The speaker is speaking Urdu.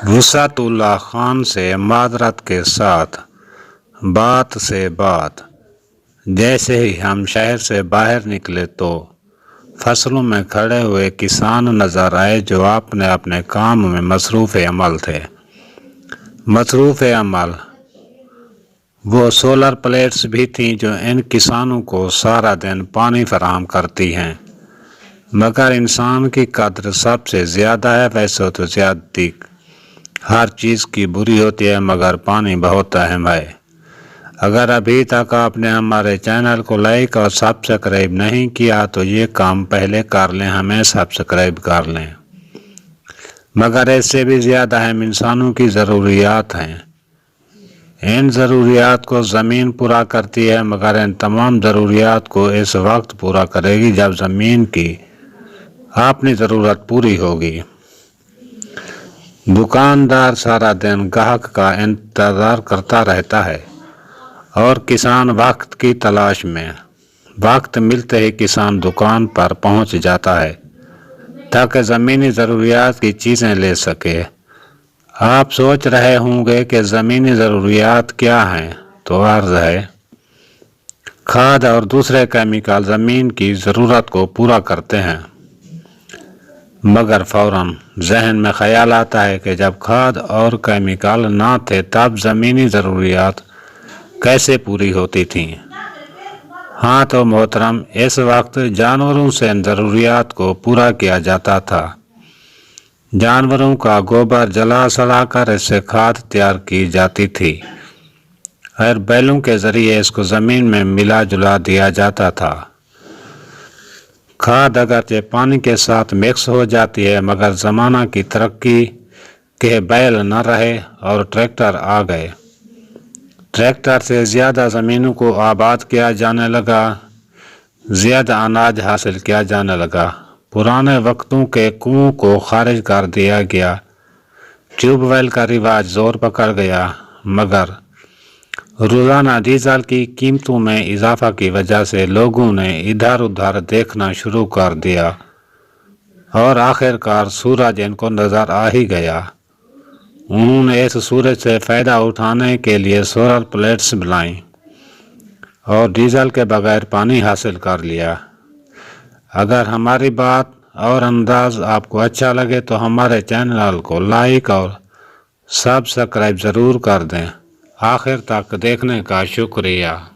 وسعت اللہ خان سے معذرت کے ساتھ بات سے بات۔ جیسے ہی ہم شہر سے باہر نکلے تو فصلوں میں کھڑے ہوئے کسان نظر آئے جو اپنے اپنے کام میں مصروف عمل تھے۔ وہ سولر پلیٹس بھی تھیں جو ان کسانوں کو سارا دن پانی فراہم کرتی ہیں۔ مگر انسان کی قدر سب سے زیادہ ہے۔ ویسے تو زیادتی ہر چیز کی بری ہوتی ہے مگر پانی بہت اہم ہے۔ اگر ابھی تک آپ نے ہمارے چینل کو لائک اور سبسکرائب نہیں کیا تو یہ کام پہلے کر لیں، ہمیں سبسکرائب کر لیں۔ مگر اس سے بھی زیادہ اہم انسانوں کی ضروریات ہیں۔ ان ضروریات کو زمین پورا کرتی ہے مگر ان تمام ضروریات کو اس وقت پورا کرے گی جب زمین کی اپنی ضرورت پوری ہوگی۔ دکاندار سارا دن گاہک کا انتظار کرتا رہتا ہے اور کسان وقت کی تلاش میں۔ وقت ملتے ہی کسان دکان پر پہنچ جاتا ہے تاکہ زمینی ضروریات کی چیزیں لے سکے۔ آپ سوچ رہے ہوں گے کہ زمینی ضروریات کیا ہیں، تو عرض ہے کھاد اور دوسرے کیمیکل زمین کی ضرورت کو پورا کرتے ہیں۔ مگر فوراً ذہن میں خیال آتا ہے کہ جب کھاد اور کیمیکل نہ تھے تب زمینی ضروریات کیسے پوری ہوتی تھیں؟ ہاں تو محترم، اس وقت جانوروں سے ان ضروریات کو پورا کیا جاتا تھا۔ جانوروں کا گوبر جلا سڑا کر اس سے کھاد تیار کی جاتی تھی اور بیلوں کے ذریعے اس کو زمین میں ملا جلا دیا جاتا تھا۔ کھاد اگرچہ پانی کے ساتھ مکس ہو جاتی ہے مگر زمانہ کی ترقی کے بیل نہ رہے اور ٹریکٹر آ گئے۔ ٹریکٹر سے زیادہ زمینوں کو آباد کیا جانے لگا، زیادہ اناج حاصل کیا جانے لگا۔ پرانے وقتوں کے کنووں کو خارج کر دیا گیا، ٹیوب ویل کا رواج زور پکڑ گیا۔ مگر روزانہ ڈیزل کی قیمتوں میں اضافہ کی وجہ سے لوگوں نے ادھر ادھر دیکھنا شروع کر دیا اور آخرکار سورج ان کو نظر آ ہی گیا۔ انہوں نے اس سورج سے فائدہ اٹھانے کے لیے سولر پلیٹس بنائیں اور ڈیزل کے بغیر پانی حاصل کر لیا۔ اگر ہماری بات اور انداز آپ کو اچھا لگے تو ہمارے چینل کو لائک اور سبسکرائب ضرور کر دیں۔ آخر تک دیکھنے کا شکریہ۔